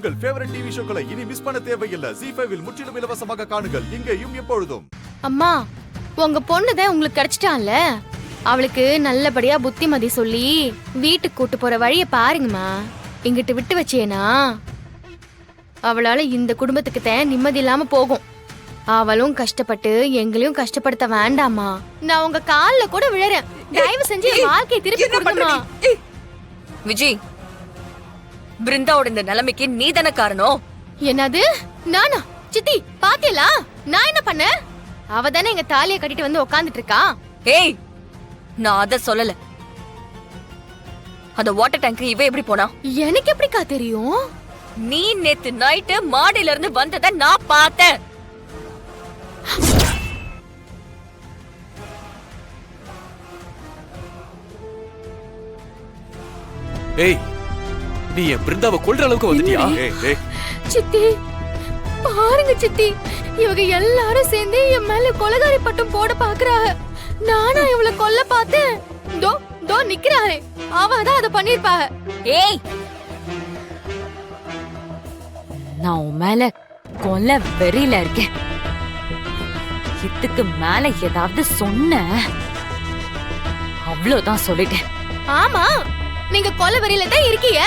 உங்கள் favourite TV ஷோக்களை இனி miss பண்ண தேவையில்லை. ZEE5 இல் முற்றிலும் இலவசமாக காணுங்கள். இங்கேயும் எப்பொழுதும். அம்மா, உங்க பொண்ணுதான் உங்களுக்கு கிடைச்சிட்டான்ல, அவளுக்கு நல்லபடியா புத்திமதி சொல்லி வீட்டுக்கு கூட்டு போற வழிய பாருங்கம்மா. இங்கிட்டு விட்டு வச்சேனா அவளால இந்த குடும்பத்துக்கு தான் நிம்மதி இல்லாம போகும். அவளும் கஷ்டப்பட்டு எங்களையும் கஷ்டப்படுத்த வேண்டாமா. நான் உங்க கால்ல கூட விழறேன். தயவு செஞ்சு என் வாழ்க்கையை திருப்பி கொடுங்கம்மா. விஜய், பிருந்தாவோட இந்த நிலைமைக்கு நீ தானே காரணம். என்னது? நானா? சித்தி பாத்தியலா நான் என்ன பண்ண? அவ தானே எங்க தாலியை கட்டிட்டு வந்து உட்கார்ந்துட்டு இருக்கா. ஏய், நான் அத சொல்லல. அந்த வாட்டர் டேங்க் இவ எப்படி போனா? எனக்கு எப்படிக்கா தெரியும்? நீ நேத்து நைட்டு மாடியில இருந்து வந்தத நான் பார்த்தேன். ஏய், நீ என் பிருந்தாவை கொல்ற அளவுக்கு வந்துட்டியா? சித்தி பாருங்க சித்தி, இவங்க எல்லாரும் சேர்ந்து என் மேல கொலகாரி பட்டம் போட பாக்குறாங்க. நானா இவளை கொல்ல பார்த்தேன். தோ தோ நிக்கிறாளே, அவதான் அதை பண்ணிருப்பாங்க. ஏய், நான் உன் மேல கொல்ல வெறியில இருக்கேன். இதுக்கு மேல ஏதாவது சொன்ன அவ்வளவுதான் சொல்லிட்டேன். ஆமா, நீங்க கொலை வெறியில தான் இருக்கீங்க.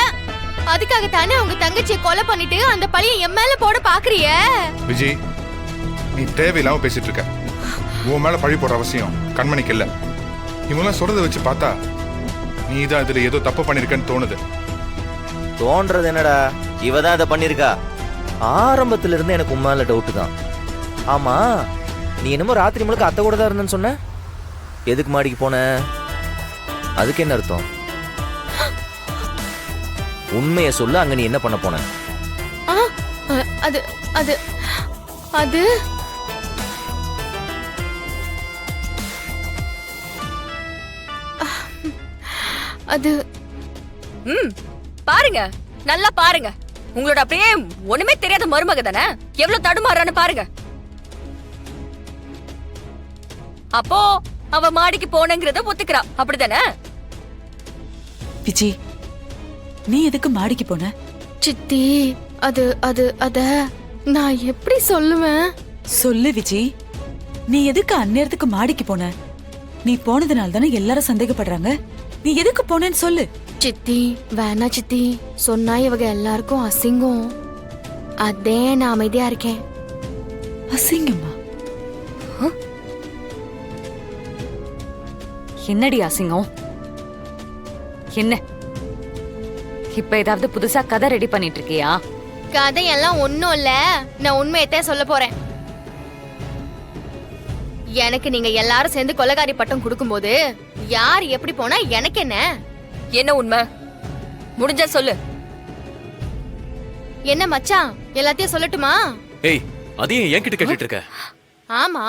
அதுக்காக தானே உங்க தங்கச்சியை கொலை பண்ணிட்டு அந்த பழியை என் மேல போட பாக்குறிய. விஜய், நீ தேவையில்லாம பேசிட்டு இருக்க. உன் மேல பழி போடுற அவசியம் கண்மணிக்கு இல்ல. இவங்களாம் சொல்றத வச்சு பார்த்தா நீ தான் இதுல ஏதோ தப்பு பண்ணிருக்கன்னு தோணுது. தோன்றது என்னடா, இவதான் இதை பண்ணிருக்கா. ஆரம்பத்துல இருந்து எனக்கு உண்மையில டவுட் தான். ஆமா, நீ என்னமோ ராத்திரி முழுக்க அத்தை கூட தான் இருந்தேன்னு சொன்ன. எதுக்கு மாடிக்கு போன? அதுக்கு என்ன அர்த்தம்? உண்மைய சொல்லு, அங்க நீ என்ன பண்ண போன? அது அது அது அது பாருங்க, நல்லா பாருங்க. உங்களோட அப்படியே ஒண்ணுமே தெரியாத மருமக தானே எவ்வளவு தடுமாறான்னு பாருங்க. அப்போ அவ மாடிக்கு போனங்கிறத ஒத்துக்கிறா, அப்படிதானே? விஜய், நீ எதுக்கு மாடிக்கு போன? சித்தி, அது அது அத நான் எப்படி சொல்லுவேன்? சொல்லு விஜய், நீ எதுக்கு அந்நேரத்துக்கு மாடிக்கு போன? நீ போனதுனால தானே எல்லாரும் சந்தேகப்படுறாங்க. நீ எதுக்கு போனேன்னு சொல்லு. சித்தி வேணா சித்தி, சொன்னா இவங்க எல்லாருக்கும் அசிங்கம். அதே நான் அமைதியா இருக்கேன். அசிங்கமா? என்னடி அசிங்கம்? என்ன இப்ப ஏதாவது புதுசா கதை ரெடி பண்ணிட்டு இருக்கியா? கதையெல்லாம் ஒண்ணும் இல்ல, நான் உண்மையத்தான் சொல்ல போறேன். எனக்கு நீங்க எல்லாரும் சேர்ந்து கொலைகாரி பட்டம் கொடுக்கும்போது யார் எப்படி போனா எனக்கு என்ன? என்ன உண்மை? முடிஞ்சா சொல்லு. என்ன மச்சான், எல்லாத்தையும் சொல்லட்டுமா? ஏய், அதையும் என்கிட்ட கேட்டுட்டு இருக்க? ஆமா,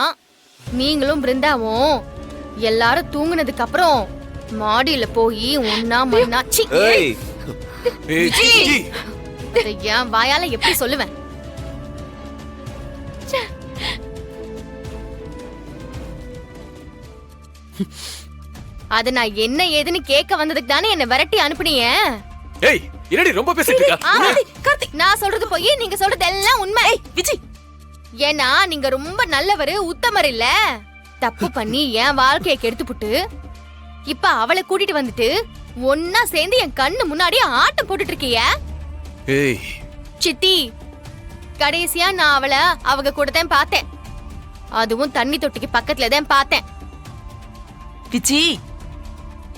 நீங்களும் பிருந்தாவும் எல்லாரும் தூங்குனதுக்கு அப்புறம் மாடியில போய் ஒன்னா மண்ணா என் வாயால எப்படி சொல்லுவேன்? அத நான் என்ன ஏதுன்னு கேட்க வந்ததுக்கு தானே என்ன விரட்டி அனுப்புனீங்க. ஏய், என்னடி ரொம்ப பேசிட்டு இருக்க? நான் சொல்றது போய் நீங்க சொல்றது எல்லாம் உண்மை. விஜய், ஏன்னா நீங்க ரொம்ப நல்லவரு, உத்தமர் இல்ல. தப்பு பண்ணி என் வாழ்க்கையை கெடுத்துப்புட்டு இப்ப அவளை கூட்டிட்டு வந்துட்டு ஒன்னா சேர்ந்து என் கண்ணு முன்னாடி ஆட்டம் போட்டுட்டு இருக்கீங்க. ஏய் சித்தி, கடைசியா நான் அவளை அவங்க கூட தான் பார்த்தேன். அதுவும் தண்ணி தொட்டிக்கு பக்கத்துல தான் பார்த்தேன். விஜய்,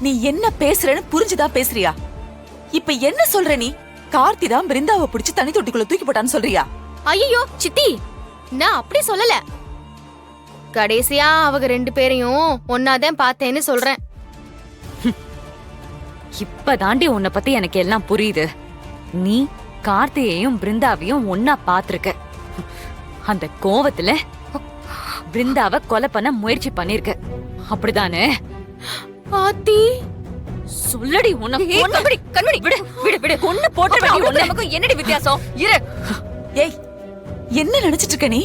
நீ என்ன பேசுறன்னு புரிஞ்சுதான் பேசுறியா? இப்ப என்ன சொல்ற நீ? கார்த்தி தான் பிருந்தாவை பிடிச்சு தண்ணி தொட்டிக்குள்ள தூக்கி போட்டான்னு சொல்றியா? ஐயோ சித்தி, நான் அப்படி சொல்லல. கடைசியா அவங்க ரெண்டு பேரையும் ஒன்னாதான் பார்த்தேன்னு சொல்றேன். இப்ப தாண்டி உன்னை பத்தி எனக்கு எல்லாம் புரியுது. நீ கார்த்தியையும் பிருந்தாவையும் ஒன்னா பாத்திருக்க. அந்த கோவத்துல பிருந்தாவை கொலை பண்ண முயற்சி பண்ணிருக்க, அப்படிதானே? ஆத்தி, சொல்லடி. உன்னை கண்மணி விடு விடு விடு. ஒண்ணு போட்டு நமக்கு என்னடி வித்தியாசம்? இரு. ஏய், என்ன நினைச்சிட்டு இருக்க நீ?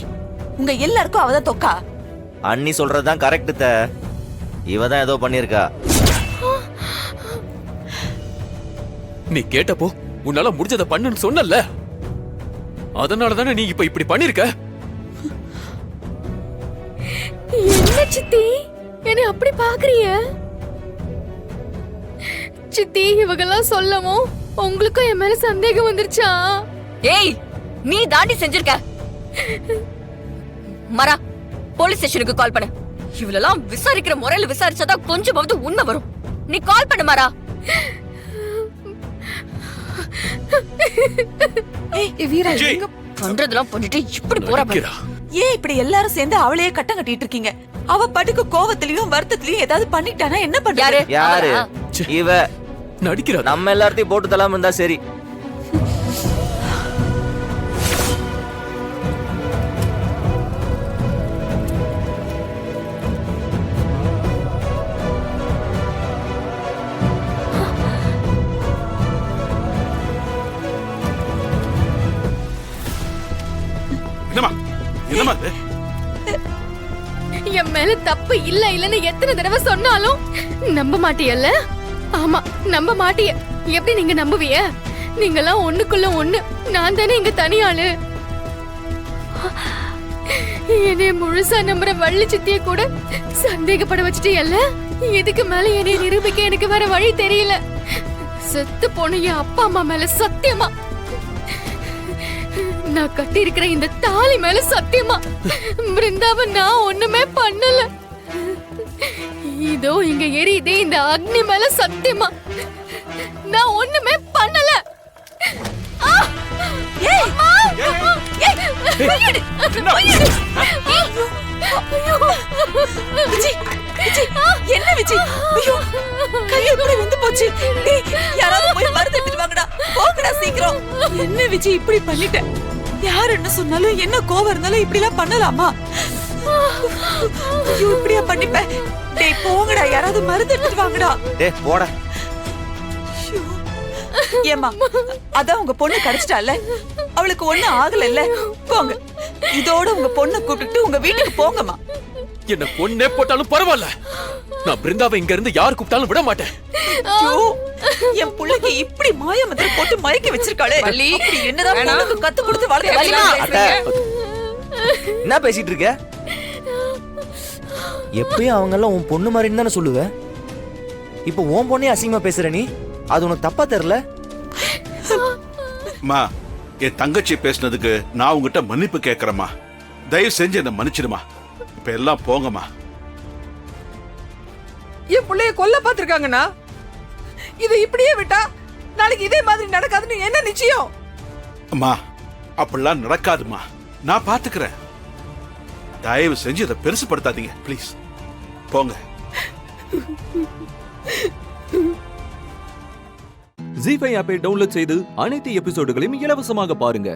உங்க எல்லாருக்கும் அவதான் தொக்கா. அண்ணி சொல்றதுதான் கரெக்ட். இவதான் ஏதோ பண்ணிருக்கா. நீ கேட்டப்போ உன்னால முடிஞ்சத பண்ணுன்னு சொன்னல. அதனால தானே நீ இப்ப இப்படி பண்ணிருக்க. என்ன சித்தி என்ன அப்படி பாக்குறீங்க? சித்தி இவங்கெல்லாம் சொல்லவும் உங்களுக்கும் என் மேல சந்தேகம் வந்துருச்சா? ஏய், நீ தாண்டி செஞ்சிருக்க. மரா, போலீஸ் ஸ்டேஷனுக்கு கால் பண்ணு. இவளெல்லாம் விசாரிக்கிற முறையில விசாரிச்சாதான் கொஞ்சமாவது உண்மை வரும். நீ கால் பண்ணு மரா. வீரா ஜெய். எங்க பண்றதெல்லாம் பண்ணிட்டு இப்படி போறா பாரு. நடிக்கிறா. ஏன் இப்படி எல்லாரும் சேர்ந்து அவளையே கட்டம் கட்டிட்டு இருக்கீங்க? அவ பாட்டுக்கு கோவத்திலயும் வருத்தத்திலயும் ஏதாவது பண்ணிட்டானா என்ன யாரு? பண்றாரு? யாரு? அவளா? இவ. நடிக்கிறா. நம்ம எல்லாத்தையும் போட்டு தள்ளாம இருந்தா சரி. என்னம்மா என்னம்மா இது? என் மேல தப்பு இல்ல இல்லன்னு எத்தனை தடவை சொன்னாலும் நம்ப மாட்டியல்ல? ஆமா, நம்ப மாட்டிய. எப்படி நீங்க நம்புவீங்க? நீங்கெல்லாம் ஒண்ணுக்குள்ள ஒண்ணு. நான் தானே இங்க தனியாளு. என்னைய முழுசா நம்புற வள்ளி சித்திய கூட சந்தேகப்பட வச்சுட்டியல்ல? இதுக்கு மேல என்னை நிரூபிக்க எனக்கு வேற வழி தெரியல. செத்து போன என் அப்பா அம்மா மேல சத்தியமா, நான் கட்டி இருக்கிற இந்த தாலி மேல சத்தியமா, பிருந்தாவை நான் ஒண்ணுமே பண்ணல. இதோ இங்க எரியுதே இந்த அக்னி மேல சத்தியமா, நான் ஒண்ணுமே பண்ணல. ஆ! ஏய், அம்மா! ஏய், கையெடு! கையெடு! ஐயோ! விஜி, விஜி, என்ன விஜி? ஐயோ, கை எப்படி வெந்து போச்சு? டேய், யாராவது போய் மருந்து எடுத்துட்டு வாங்கடா. போங்கடா சீக்கிரம். என்ன விஜி இப்படி பண்ணிட்ட? யார் என்ன சொன்னாலும் என்ன கோவம் இருந்தாலும் இப்படி எல்லாம் பண்ணலாமா? ஐயோ, இப்படியா பண்ணிப்ப? டேய் போங்கடா, யாராவது மருந்து எடுத்துட்டு வாங்கடா. டேய் போடா. ஐயோ. ஏம்மா, அதான் உங்க பொண்ணு கிடைச்சிட்டால, அவளுக்கு ஒண்ணும் ஆகல. போங்க, இதோட உங்க பொண்ணை கூப்பிட்டு உங்க வீட்டுக்கு போங்கம்மா. என்ன கொன்னே போட்டாலும் பரவாயில்ல. நான் பிருந்தாவை இங்க இருந்து யார் கூப்பிட்டாலும் விட மாட்டேன். ஐயோ, என் புள்ளைக்கு இப்படி மாய மந்திரம் போட்டு மயக்கி வச்சிருக்காளே. அப்படி என்னதான் பொண்ணுக்கு கத்து கொடுத்து வளர்க்க? அத்தை, என்ன பேசிட்டு இருக்க? எப்பயும் அவங்க எல்லாம் உன் பொண்ணு மாதிரின்னு தானே சொல்லுவ. இப்போ உன் பொண்ணே அசிங்கமா பேசுற நீ. அது உனக்கு தப்பா தெரியல? அம்மா, என் தங்கச்சி பேசினதுக்கு நான் உங்ககிட்ட மன்னிப்பு கேட்கறேம்மா. தயவு செஞ்சு என்ன மன்னிச்சிடுமா. இப்ப எல்லாம் போங்கம்மா. என் புள்ளைய கொல்ல பாத்திருக்காங்கண்ணா. இது இப்படியே விட்டா நாளைக்கு இதே மாதிரி நடக்காதுன்னு என்ன நிச்சயம்? அம்மா, அப்படிலாம் நடக்காதுமா. நான் பாத்துக்கிறேன். தயவு செஞ்சு இதை பெருசுப்படுத்தாதீங்க ப்ளீஸ். போங்க. ஜீ5 ஆப்பை டவுன்லோட் செய்து அனைத்து எபிசோடுகளையும் இலவசமாக பாருங்க.